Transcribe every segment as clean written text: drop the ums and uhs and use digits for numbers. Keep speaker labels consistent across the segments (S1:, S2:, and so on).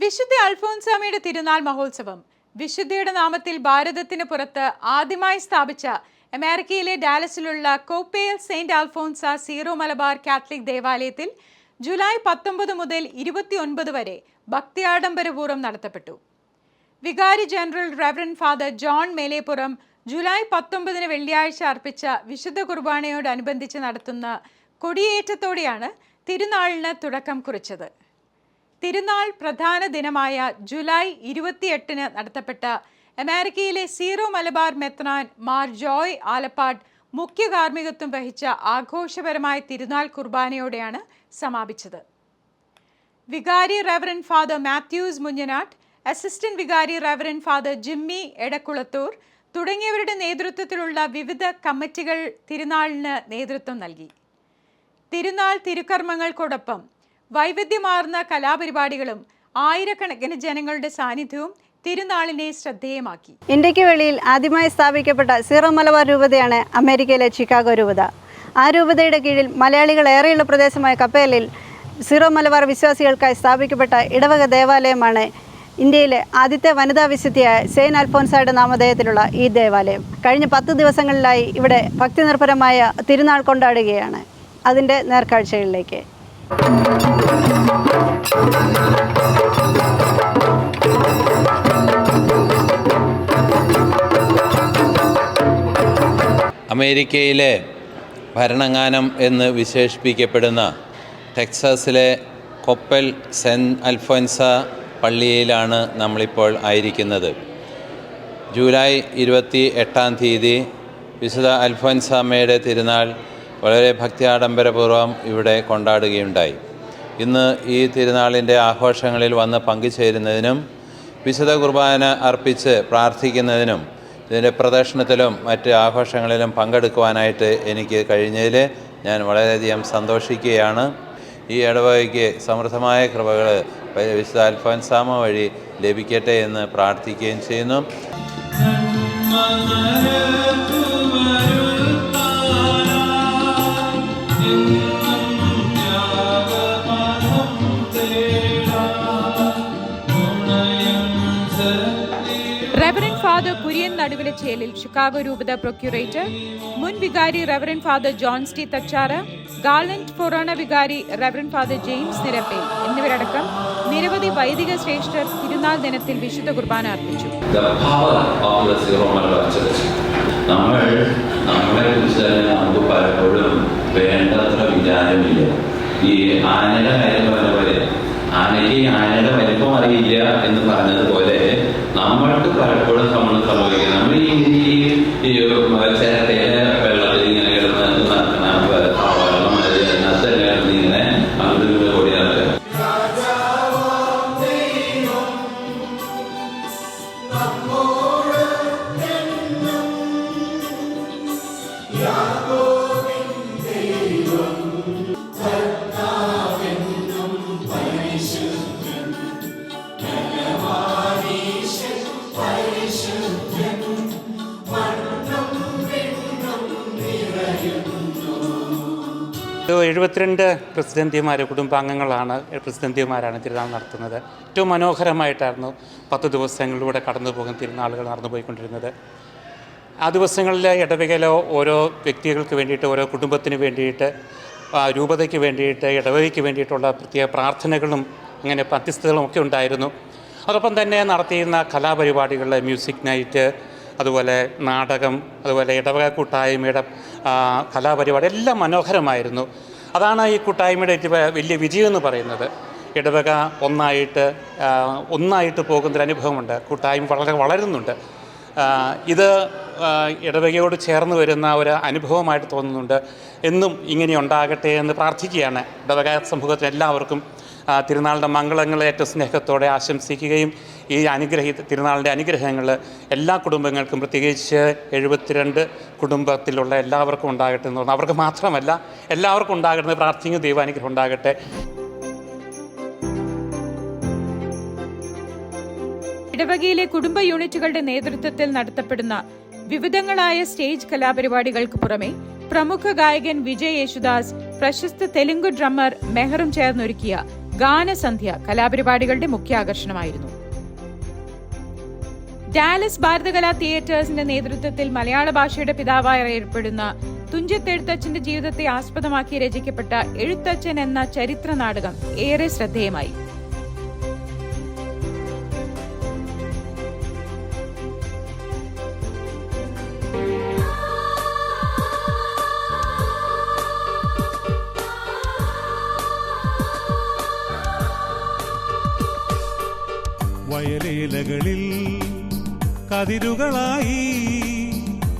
S1: വിശുദ്ധ അൽഫോൻസാമയുടെ തിരുനാൾ മഹോത്സവം വിശുദ്ധയുടെ നാമത്തിൽ ഭാരതത്തിന് പുറത്ത് ആദ്യമായി സ്ഥാപിച്ച അമേരിക്കയിലെ ഡാലസിലുള്ള Coppell Saint Alphonsa Syro Malabar Catholic ദേവാലയത്തിൽ ജൂലൈ 19 മുതൽ 29 വരെ ഭക്തിയാഡംബരപൂർവ്വം നടത്തപ്പെട്ടു. വികാരി general Reverend Father John Meleppuram July 19 വെള്ളിയാഴ്ച അർപ്പിച്ച വിശുദ്ധ കുർബാനയോടനുബന്ധിച്ച് നടത്തുന്ന കൊടിയേറ്റത്തോടെയാണ് തിരുനാളിന് തുടക്കം കുറിച്ചത്. തിരുനാൾ പ്രധാന ദിനമായ ജൂലൈ 28 നടത്തപ്പെട്ട അമേരിക്കയിലെ സീറോ മലബാർ മെത്രാൻ മാർ ജോയ് ആലപ്പാട് മുഖ്യ കാർമ്മികത്വം വഹിച്ച ആഘോഷപരമായ തിരുനാൾ കുർബാനയോടെയാണ് സമാപിച്ചത്. വികാരി Reverend father Mathews Munjanattu, assistant വികാരി റെവറൻ ഫാദർ ജിമ്മി എടക്കുളത്തൂർ തുടങ്ങിയവരുടെ നേതൃത്വത്തിലുള്ള വിവിധ കമ്മിറ്റികൾ തിരുനാളിന് നേതൃത്വം നൽകി. തിരുനാൾ തിരുക്കർമ്മങ്ങൾക്കൊപ്പം വൈവിധ്യമാർന്ന കലാപരിപാടികളും ആയിരക്കണക്കിന് ജനങ്ങളുടെ സാന്നിധ്യവും തിരുനാളിനെ ശ്രദ്ധേയമാക്കി.
S2: ഇന്ത്യക്ക് വെളിയിൽ ആദ്യമായി സ്ഥാപിക്കപ്പെട്ട സീറോ മലബാർ രൂപതയാണ് അമേരിക്കയിലെ ചിക്കാഗോ രൂപത. ആ രൂപതയുടെ കീഴിൽ മലയാളികൾ ഏറെയുള്ള പ്രദേശമായ കപ്പേലിൽ സീറോ മലബാർ വിശ്വാസികൾക്കായി സ്ഥാപിക്കപ്പെട്ട ഇടവക ദേവാലയമാണ് ഇന്ത്യയിലെ ആദ്യത്തെ വനിതാ വിശുദ്ധിയായ സെയിന്റ് അൽഫോൻസയുടെ നാമധേയത്തിലുള്ള ഈ ദേവാലയം. കഴിഞ്ഞ 10 ദിവസങ്ങളിലായി ഇവിടെ ഭക്തി നിർഭരമായ തിരുനാൾ കൊണ്ടാടുകയാണ്. അതിൻ്റെ നേർക്കാഴ്ചകളിലേക്ക്
S3: അമേരിക്കയിലെ ഭരണങ്ങാനം എന്ന് വിശേഷിപ്പിക്കപ്പെടുന്ന ടെക്സാസിലെ കൊപ്പൽ സെന്റ് അൽഫോൻസ പള്ളിയിലാണ് നമ്മളിപ്പോൾ ആയിരിക്കുന്നത്. ജൂലൈ 28 വിശുദ്ധ അൽഫോൻസാമ്മയുടെ തിരുനാൾ വളരെ ഭക്തിയാഡംബരപൂർവ്വം ഇവിടെ കൊണ്ടാടുകയുണ്ടായി. ഇന്ന് ഈ തിരുനാളിൻ്റെ ആഘോഷങ്ങളിൽ വന്ന് പങ്കുചേരുന്നതിനും വിശുദ്ധ കുർബാന അർപ്പിച്ച് പ്രാർത്ഥിക്കുന്നതിനും ഇതിൻ്റെ പ്രദർശനത്തിലും മറ്റ് ആഘോഷങ്ങളിലും പങ്കെടുക്കുവാനായിട്ട് എനിക്ക് കഴിഞ്ഞതിൽ ഞാൻ വളരെയധികം സന്തോഷിക്കുകയാണ്. ഈ ഇടവകയ്ക്ക് സമൃദ്ധമായ കൃപകൾ വിശുദ്ധ അൽഫോൻസാമ്മ വഴി ലഭിക്കട്ടെ എന്ന് പ്രാർത്ഥിക്കുകയും ചെയ്യുന്നു.
S1: Reverend Father Kurian Naduvilachelil Chicago രൂപത പ്രൊക്യൂറേറ്റർ, മുൻ വികാരി Reverend Father John T Thachara, Garland ഫൊറോണ വികാരി റെവറൻ ഫാദർ ജെയിംസ് നിരപ്പേൽ എന്നിവരടക്കം നിരവധി വൈദിക ശ്രേഷ്ഠർ തിരുനാൾ ദിനത്തിൽ വിശുദ്ധ കുർബാന അർപ്പിച്ചു.
S4: നമ്മളെ കുറിച്ച് തന്നെ നമുക്ക് പലപ്പോഴും വേണ്ടത്ര വിചാരമില്ല. ഈ ആനയുടെ കാര്യം പറഞ്ഞ പോലെ ആനയ്ക്ക് ആനയുടെ വലിപ്പം അറിയില്ല എന്ന് പറഞ്ഞതുപോലെ നമ്മൾക്ക് പലപ്പോഴും നമ്മൾ സംഭവിക്കുന്നത് നമ്മൾ ഈ ചേരട്ടയിലെ വെള്ളത്തിൽ ഇങ്ങനെ കിടന്ന് നടക്കുന്ന വെള്ളം അതിനകത്ത് കിടന്ന് ഇങ്ങനെ അങ്ങോട്ട് ഓടി നടക്കുക.
S5: പ്രസിഡന്റിമാർ കുടുംബാംഗങ്ങളാണ് പ്രസിഡന്റിമാരാണ് തിരുനാൾ നടത്തുന്നത്. ഏറ്റവും മനോഹരമായിട്ടായിരുന്നു 10 ദിവസങ്ങളിലൂടെ കടന്നു പോകുന്ന തിരുനാളുകൾ നടന്നുപോയിക്കൊണ്ടിരുന്നത്. ആ ദിവസങ്ങളിൽ ഇടവകയിലോ ഓരോ വ്യക്തികൾക്ക് വേണ്ടിയിട്ട്, ഓരോ കുടുംബത്തിന് വേണ്ടിയിട്ട്, രൂപതയ്ക്ക് വേണ്ടിയിട്ട്, ഇടവകയ്ക്ക് വേണ്ടിയിട്ടുള്ള പ്രത്യേക പ്രാർത്ഥനകളും അങ്ങനെ മധ്യസ്ഥതകളും ഒക്കെ ഉണ്ടായിരുന്നു. അതോടൊപ്പം തന്നെ നടത്തിയിരുന്ന കലാപരിപാടികൾ, മ്യൂസിക് നൈറ്റ്, അതുപോലെ നാടകം, അതുപോലെ ഇടവക കൂട്ടായ്മയുടെ കലാപരിപാടി എല്ലാം മനോഹരമായിരുന്നു. അതാണ് ഈ കൂട്ടായ്മയുടെ വലിയ വിജയം എന്ന് പറയുന്നത്. ഇടവക ഒന്നായിട്ട് പോകുന്നൊരനുഭവമുണ്ട്. കൂട്ടായ്മ വളരെ വളരുന്നുണ്ട്. ഇത് ഇടവകയോട് ചേർന്ന് വരുന്ന ഒരു അനുഭവമായിട്ട് തോന്നുന്നുണ്ട്. എന്നും ഇങ്ങനെ ഉണ്ടാകട്ടെ എന്ന് പ്രാർത്ഥിക്കുകയാണ്. ഇടവക സമൂഹത്തിന് എല്ലാവർക്കും തിരുനാളിൻ്റെ മംഗളങ്ങളെ ഏറ്റവും സ്നേഹത്തോടെ ആശംസിക്കുകയും ഈ തിരുനാളിൻ്റെ അനുഗ്രഹങ്ങൾ എല്ലാ കുടുംബങ്ങൾക്കും, പ്രത്യേകിച്ച് 72 കുടുംബത്തിലുള്ള എല്ലാവർക്കും ഉണ്ടാകട്ടെ എന്ന് പറഞ്ഞു. അവർക്ക് മാത്രമല്ല എല്ലാവർക്കും ഉണ്ടാകട്ടെ പ്രാർത്ഥിക്കുന്ന ദൈവാനുഗ്രഹം ഉണ്ടാകട്ടെ.
S1: ഇടവകയിലെ കുടുംബ യൂണിറ്റുകളുടെ നേതൃത്വത്തിൽ നടത്തപ്പെടുന്ന വിവിധങ്ങളായ സ്റ്റേജ് കലാപരിപാടികൾക്ക് പുറമെ പ്രമുഖ ഗായകൻ വിജയ് യേശുദാസ്, പ്രശസ്ത തെലുങ്ക് ഡ്രമ്മർ മെഹറും ചേർന്നൊരുക്കിയ ഗാനസന്ധ്യ കലാപരിപാടികളുടെ മുഖ്യ ആകർഷണമായിരുന്നു. ഡാലസ് ഭാരതകലാ തിയേറ്റേഴ്സിന്റെ നേതൃത്വത്തിൽ മലയാള ഭാഷയുടെ പിതാവായി അറിയപ്പെടുന്ന തുഞ്ചത്ത് എഴുത്തച്ഛന്റെ ജീവിതത്തെ ആസ്പദമാക്കി രചിക്കപ്പെട്ട എഴുത്തച്ഛൻ എന്ന ചരിത്ര നാടകം ഏറെ ശ്രദ്ധേയമായി.
S6: വയലേലകളിൽ കതിരുകളായി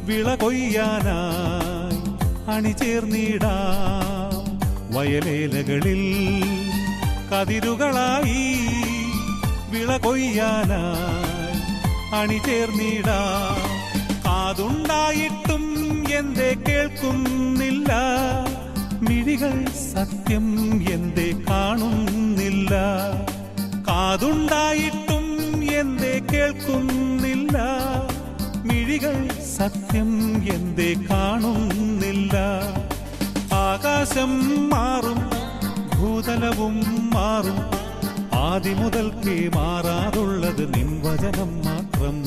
S6: വിള കൊയ്യാനായി അണിചേർന്നിടാം. വയലേലകളിൽ കതിരുകളായി വിള കൊയ്യാനായി അണിചേർന്നിടാം. കാതുണ്ടായിട്ടും എന്തേ കേൾക്കുന്നില്ല, മിഴികൾ സത്യം എന്തേ കാണുന്നില്ല. കാതുണ്ടായിട്ടും എന്തേ കേൾക്കുന്നില്ല, മിഴികൾ സത്യം എന്തേ കാണുന്നില്ല. ആകാശം മാറും, ഭൂതലവും മാറും, ആദിമുതൽക്കേ മാറാതുള്ളത് നിൻവചനം മാത്രം.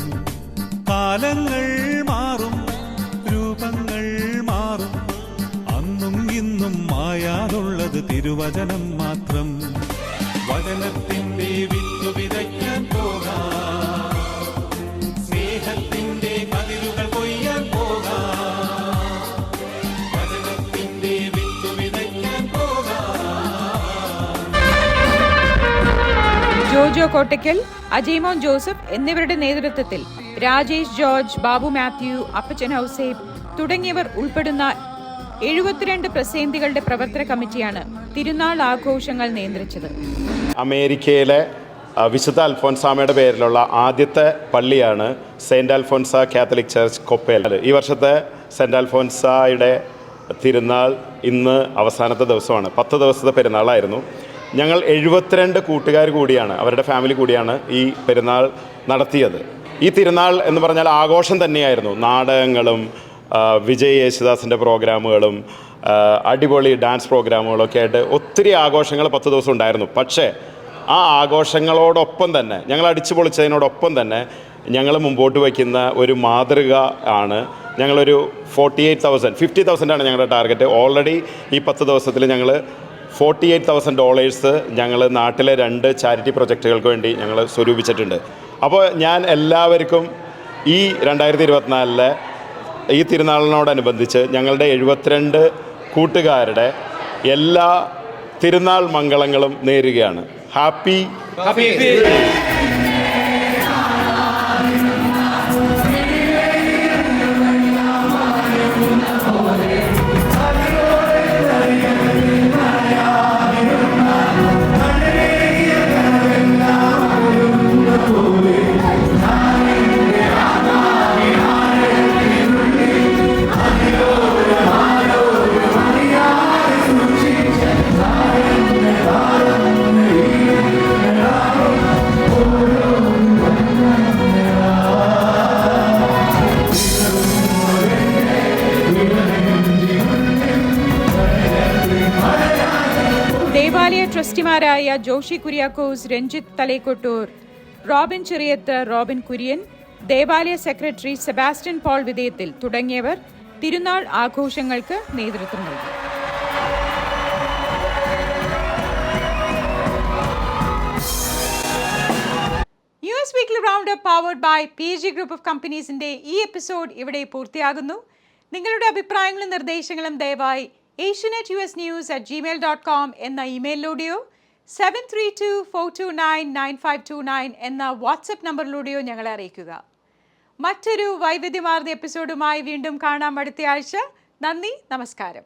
S6: കാലങ്ങൾ മാറും, രൂപങ്ങൾ മാറും, അന്നും ഇന്നും മായാതുള്ളത് തിരുവചനം മാത്രം. വചനത്തിന്റെ വിത്തു വിതയ്ക്കാൻ പോകാം, സ്നേഹത്തിന്റെ കതിരുകൾ കൊയ്യാൻ പോകാം. വചനത്തിന്റെ വിത്തു വിതയ്ക്കാൻ പോകാം.
S1: ജോജോ കോട്ടയ്ക്കൽ, അജയ്മോൻ ജോസഫ് എന്നിവരുടെ നേതൃത്വത്തിൽ രാജേഷ് ജോർജ്, ബാബു മാത്യു, അപ്പച്ചൻ ഔസേബ് തുടങ്ങിയവർ ഉൾപ്പെടുന്ന 72 പ്രസേന്തികളുടെ പ്രവർത്തന കമ്മിറ്റിയാണ് തിരുനാൾ ആഘോഷങ്ങൾ നിയന്ത്രിച്ചത്.
S7: അമേരിക്കയിലെ വിശുദ്ധ അൽഫോൻസാമയുടെ പേരിലുള്ള ആദ്യത്തെ പള്ളിയാണ് സെയിൻറ്റ് അൽഫോൻസ കാത്തലിക് ചർച്ച് കൊപ്പേൽ. ഈ വർഷത്തെ സെൻറ്റ് അൽഫോൻസായുടെ തിരുനാൾ ഇന്ന് അവസാനത്തെ ദിവസമാണ്. 10 ദിവസത്തെ പെരുന്നാളായിരുന്നു. ഞങ്ങൾ 72 കൂട്ടുകാർ കൂടിയാണ്, അവരുടെ ഫാമിലി കൂടിയാണ് ഈ പെരുന്നാൾ നടത്തിയത്. ഈ തിരുനാൾ എന്ന് പറഞ്ഞാൽ ആഘോഷം തന്നെയായിരുന്നു. നാടകങ്ങളും വിജയ് യേശുദാസിൻ്റെ പ്രോഗ്രാമുകളും അടിപൊളി ഡാൻസ് പ്രോഗ്രാമുകളൊക്കെ ആയിട്ട് ഒത്തിരി ആഘോഷങ്ങൾ 10 ദിവസം ഉണ്ടായിരുന്നു. പക്ഷേ ആ ആഘോഷങ്ങളോടൊപ്പം തന്നെ ഞങ്ങൾ അടിച്ചു പൊളിച്ചതിനോടൊപ്പം തന്നെ ഞങ്ങൾ മുമ്പോട്ട് വയ്ക്കുന്ന ഒരു മാതൃക ആണ്. ഞങ്ങളൊരു 50,000 ആണ് ഞങ്ങളുടെ ടാർഗറ്റ്. ഓൾറെഡി ഈ 10 ദിവസത്തിൽ ഞങ്ങൾ $48,000 ഞങ്ങൾ നാട്ടിലെ 2 ചാരിറ്റി പ്രൊജക്റ്റുകൾക്ക് വേണ്ടി ഞങ്ങൾ സ്വരൂപിച്ചിട്ടുണ്ട്. അപ്പോൾ ഞാൻ എല്ലാവർക്കും ഈ 2024 ഈ തിരുനാളിനോടനുബന്ധിച്ച് ഞങ്ങളുടെ 72 കൂട്ടുകാരുടെ എല്ലാ തിരുനാൾ മംഗളങ്ങളും നേരുകയാണ്. ഹാപ്പി
S1: ദേവാലയ ട്രസ്റ്റിമാരായ ജോഷി കുര്യാക്കോസ്, രഞ്ജിത്ത് തലേക്കൊട്ടൂർ, റോബിൻ ചെറിയത്ത്, റോബിൻ കുര്യൻ, ദേവാലയ സെക്രട്ടറി സെബാസ്റ്റ്യൻ പോൾ വിധേയത്തിൽ തുടങ്ങിയവർ തിരുനാൾ ആഘോഷങ്ങൾക്ക് നേതൃത്വം നൽകി. News weekly round up powered by PSG group of കമ്പനീസിന്റെ ഈ എപ്പിസോഡ് ഇവിടെ പൂർത്തിയാകുന്നു. നിങ്ങളുടെ അഭിപ്രായങ്ങളും നിർദ്ദേശങ്ങളും ദയവായി asianetusnews@gmail.com എന്ന ഇമെയിലിലൂടെയോ 7324299529 എന്ന വാട്സ്ആപ്പ് നമ്പറിലൂടെയോ ഞങ്ങളെ അറിയിക്കുക. മറ്റൊരു വൈവിധ്യമാർന്ന എപ്പിസോഡുമായി വീണ്ടും കാണാം അടുത്ത ആഴ്ച. നന്ദി, നമസ്കാരം.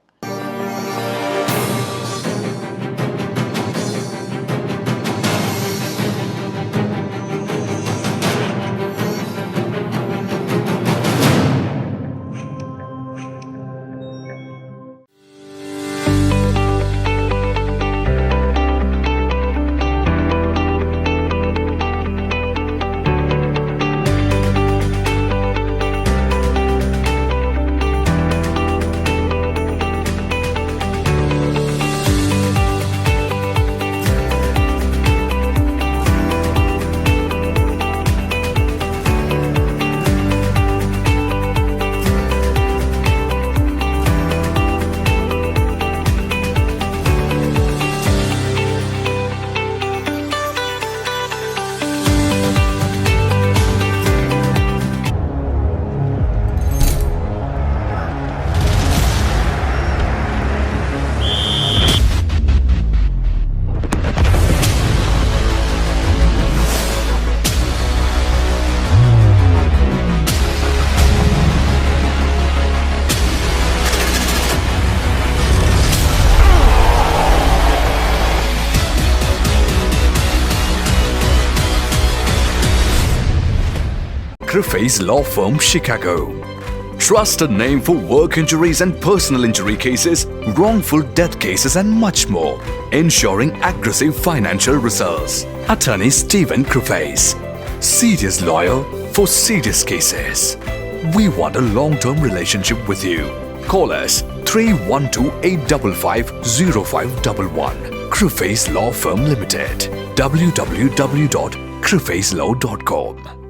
S8: Criffe's Law Firm, Chicago. Trusted name for work injuries and personal injury cases, wrongful death cases and much more. Ensuring aggressive financial results. Attorney Stephen Criffe's. Serious lawyer for serious cases. We want a long-term relationship with you. Call us 312-855-0511. Criffe's Law Firm Limited. www.criffeslaw.com.